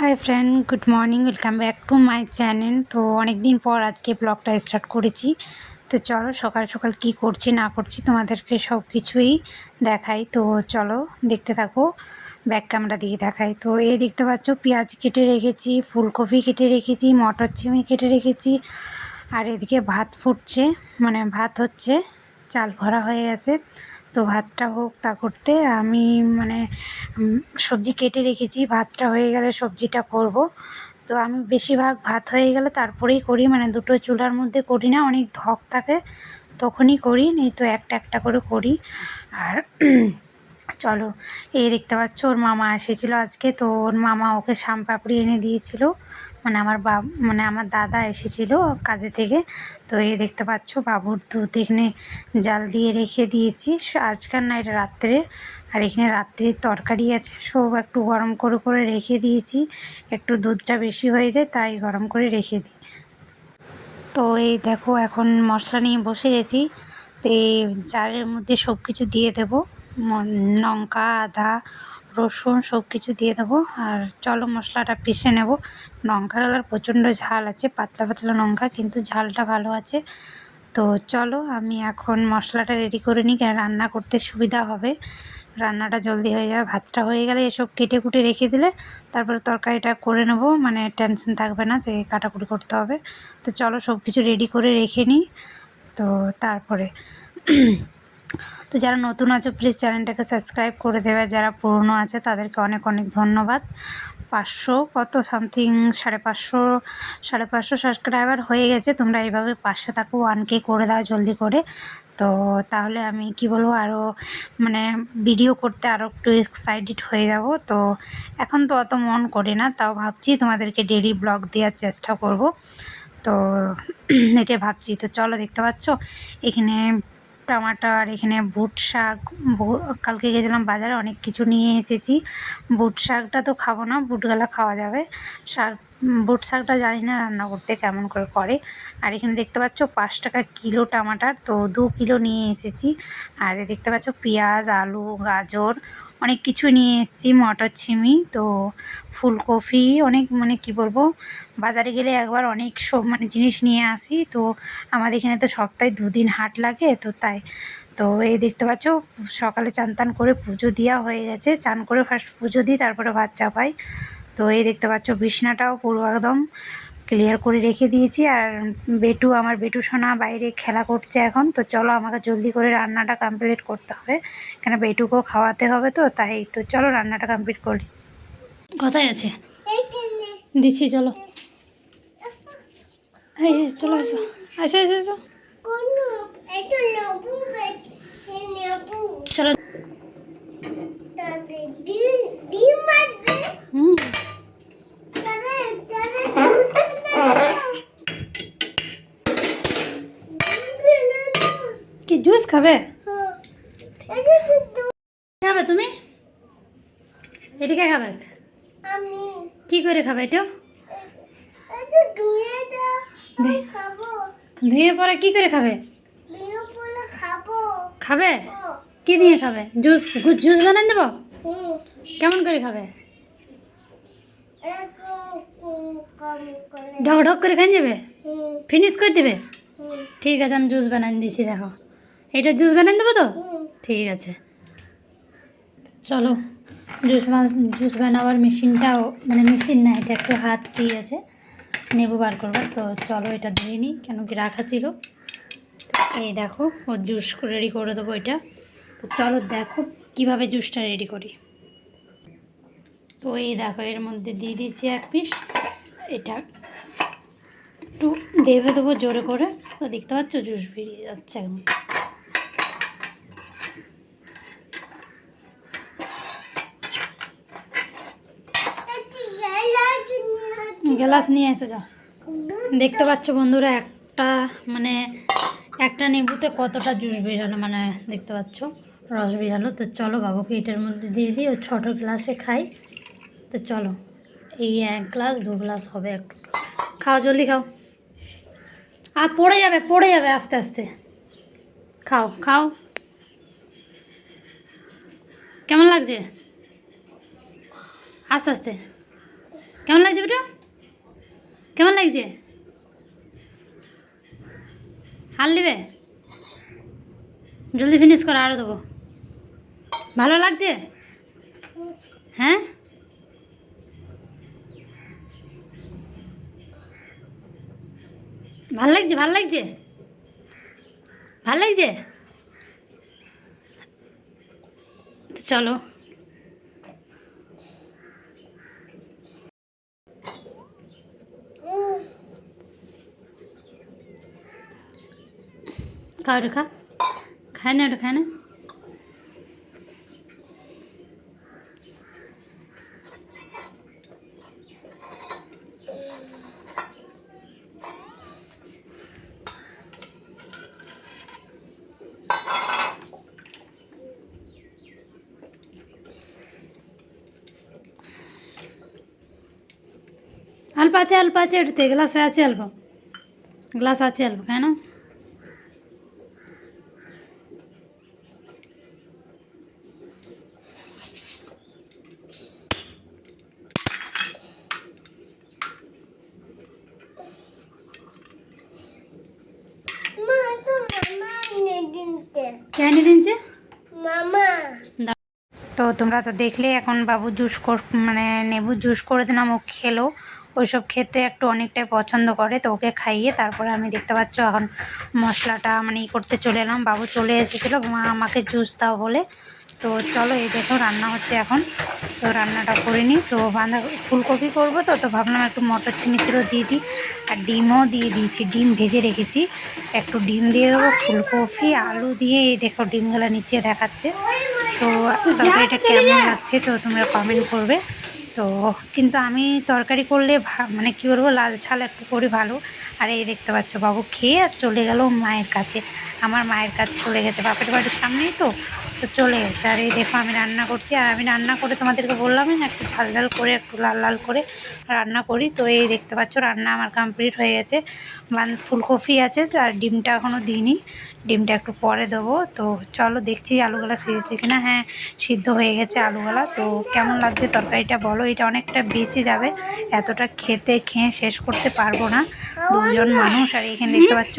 Hi friend, good morning, welcome back to my channel. তো অনেক দিন পর আজকে ব্লগটা স্টার্ট করেছি। তো চলো সকাল সকাল কি করছি না করছি তোমাদেরকে সব কিছুই দেখাই। তো চলো দেখতে থাকো, ব্যাক ক্যামেরা দিকে দেখাই। তো এই দেখতে পাচ্ছ পেঁয়াজ কেটে রেখেছি, ফুলকপি কেটে রেখেছি, মটর ছিমি কেটে রেখেছি। আর এদিকে ভাত ফুটছে, মানে ভাত হচ্ছে, চাল ভরা হয়ে গেছে। তো ভাতটা হোক তা করতে আমি মানে সবজি কেটে রেখেছি, ভাতটা হয়ে গেলে সবজিটা করব। তো আমি বেশিরভাগ ভাত হয়ে গেলে তারপরেই করি, মানে দুটো চুলার মধ্যে করি না, অনেক ধক থাকে তখনই করি, নেই তো একটা একটা করে করি। আর চলো এই দেখতে পাচ্ছ ওর মামা এসেছিলো আজকে। তো ওর মামা ওকে পাপড়ি এনে দিয়েছিল, মানে মানে আমার দাদা এসেছিলো কাজে থেকে। তো এই দেখতে পাচ্ছ বাবুর দুধ এখানে জাল দিয়ে রেখে দিয়েছি, আজকাল না এটা রাত্রে। আর এখানে রাত্রির তরকারি আছে, সব একটু গরম করে করে রেখে দিয়েছি, একটু দুধটা বেশি হয়ে যায় তাই গরম করে রেখে দিই। তো এই দেখো এখন মশলা নিয়ে বসে গেছি। তো এই জারের মধ্যে সব কিছু দিয়ে দেবো, লঙ্কা, আদা, রসুন সব কিছু দিয়ে দেবো। আর চলো মশলাটা পিষে নেব। লঙ্কাগুলোর প্রচণ্ড ঝাল আছে, পাতলা পাতলা লঙ্কা, কিন্তু ঝালটা ভালো আছে। তো চলো আমি এখন মশলাটা রেডি করে নিই, কেন রান্না করতে সুবিধা হবে, রান্নাটা জলদি হয়ে যাবে। ভাতটা হয়ে গেলে এসব কেটে কুটে রেখে দিলে তারপরে তরকারিটা করে নেব, মানে টেনশন থাকবে না যে কাটাকুটি করতে হবে। তো চলো সব কিছু রেডি করে রেখে নিই। তো তারপরে তো যারা নতুন আছো প্লিজ চ্যানেলটাকে সাবস্ক্রাইব করে দেবে, যারা পুরনো আছে তাদেরকে অনেক অনেক ধন্যবাদ। 500 কত সামথিং 550 সাবস্ক্রাইবার হয়ে গেছে। তোমরা এইভাবে পাশে থাকো, 1K করে দাও জলদি করে। তো তাহলে আমি কি বলবো, আরও মানে ভিডিও করতে আরও একটু এক্সাইটেড হয়ে যাব। তো এখন তো অত মন করি না, তাও ভাবছি তোমাদেরকে ডেইলি ব্লগ দেওয়ার চেষ্টা করব। তো এটাই ভাবছি। তো চলো দেখতে পাচ্ছ এখানে টমাটার, এখানে বুট শাক, কালকে গেছিলাম বাজারে অনেক কিছু নিয়ে এসেছি। বুট শাকটা তো খাবো না, বুটগুলা খাওয়া যাবে, শাক বুট শাকটা জানি না রান্না করতে কেমন করে করে। আর এখানে দেখতে পাচ্ছ 5 টাকা কিলো টমাটার, তো 2 কিলো নিয়ে এসেছি। আর দেখতে পাচ্ছ পেঁয়াজ, আলু, গাজর অনেক কিছু নিয়ে এসেছি, মটর ছিমি, তো ফুলকপি, অনেক মানে কি বলবো, বাজারে গেলে একবার অনেক সব মানে জিনিস নিয়ে আসি। তো আমাদের এখানে তো সপ্তাহে 2 দিন হাট লাগে, তো তাই। তো এই দেখতে পাচ্ছ সকালে চান টান করে পুজো দেওয়া হয়ে গেছে, চান করে ফার্স্ট পুজো দিই তারপরে ভাত চাপাই। তো এই দেখতে পাচ্ছ বিছনাটাও পুরো একদম ক্লিয়ার করে রেখে দিয়েছি। আর আমার বেটু সোনা বাইরে খেলা করছে এখন। তো চলো আমাকে জলদি করে রান্নাটা কমপ্লিট করতে হবে, কেন বেটুকেও খাওয়াতে হবে, তো তাই। তো চলো রান্নাটা কমপ্লিট করি। কোথায় আছে দিচ্ছি, চলো চলো এসো, আসো এসো এসো, চলো। হুম, কি জুস খাবে? খাবে তুমি? এটিকে খাবে? কি করে খাবে এটা? ধুয়ে পরে কি করে খাবে? খাবে? কি দিয়ে খাবে? জুস জুস বানান দেবো? কেমন করে খাবে? ঢক ঢক করে খান যাবে, ফিনিশ করে দেবে? ঠিক আছে, আমি জুস বানান দিয়েছি, দেখো এটা জুস বানান দেবো তো। ঠিক আছে চলো, জুস বানাবার মেশিনটাও, মানে মেশিন না, এটা একটু হাত দিয়ে আছে, নেবো বার করবো। তো চলো এটা ধুয়ে নিই, কেন কি রাখা ছিল। এই দেখো ওর জুস রেডি করে দেবো এটা। তো চলো দেখো কিভাবে জুসটা রেডি করি। তো এই দেখো এর মধ্যে দিয়ে দিচ্ছি 1 পিস, এটা একটু দেবে দেবো জোরে করে। তো দেখতে পাচ্ছ জুস বেরিয়ে যাচ্ছে একদম। গ্লাস নিয়ে এসে যাও। দেখতে পাচ্ছ বন্ধুরা মানে একটা নেবুতে কতটা জুস বেরালো, মানে দেখতে পাচ্ছ রস বেরালো। তো চলো বাবুকে এটার মধ্যে দিয়ে দিই, ও ছোটো গ্লাসে খাই। তো চলো এই 1 গ্লাস 2 গ্লাস হবে, একটু খাও জলদি খাও। আর পড়ে যাবে আস্তে আস্তে, খাও খাও। কেমন লাগছে? আস্তে আস্তে কেমন লাগছে বেটা? কেমন লাগছে? হার নেবে? জলদি ফিনিশ করো, আরও দেবো। ভালো লাগছে? হ্যাঁ, ভাল লাগছে, ভাল লাগছে, ভাল লাগছে। তো চলো, খাও এটা, খা, খায় না, ওটা খায় না। অল্প আছে এটাতে, গ্লাসে আছে অল্প, গ্লাস আছে অল্প, খায় না। ক্যান্ডি দিনছে তো তোমরা তো দেখলে। এখন বাবু জুস মানে নেবু জুস করে দিলাম, ও খেলো। ওইসব খেতে একটু অনেকটাই পছন্দ করে, তো ওকে খাইয়ে তারপরে আমি দেখতে পাচ্ছ এখন মশলাটা মানে করতে চলে এলাম। বাবু চলে এসেছিলো, মা আমাকে জুস দাও বলে। তো চলো, এই দেখো রান্না হচ্ছে এখন। তো রান্নাটা করে নিই। তো ফুলকপি করবো, তো ভাবলাম একটু মটর চিনি ছিল দিয়ে দিই, আর ডিমও দিয়ে দিয়েছি, ডিম ভেজে রেখেছি। একটু ডিম দিয়ে দেবো, ফুলকপি আলু দিয়ে। এই দেখো ডিমগুলো নিচে দেখাচ্ছে। তো তরকারিটা কেমন লাগছে তো তোমরা কমেন্ট করবে। তো কিন্তু আমি তরকারি করলে মানে কী বলবো, লাল ছাল একটু করি ভালো। আর এই দেখতে পাচ্ছ বাবু খেয়ে আর চলে গেল মায়ের কাছে। আমার মায়ের কাছে চলে গেছে, বাপের বাড়ির সামনেই তো চলে গেছে। আর এই দেখো আমি রান্না করছি, আর আমি রান্না করে তোমাদেরকে বললামই না, একটু ঝাল ঝাল করে একটু লাল লাল করে রান্না করি। তো এই দেখতে পাচ্ছ রান্না আমার কমপ্লিট হয়ে গেছে। ফুলকপি আছে, আর ডিমটা এখনও দিইনি, ডিমটা একটু পরে দেবো। তো চলো দেখছি আলুগুলা সিজেছে কিনা। হ্যাঁ, সিদ্ধ হয়ে গেছে আলুগুলা। তো কেমন লাগছে তরকারিটা বলো। এটা অনেকটা বেঁচে যাবে, এতটা খেয়ে শেষ করতে পারবো না, দুজন মানুষ। আর এখানে দেখতে পাচ্ছ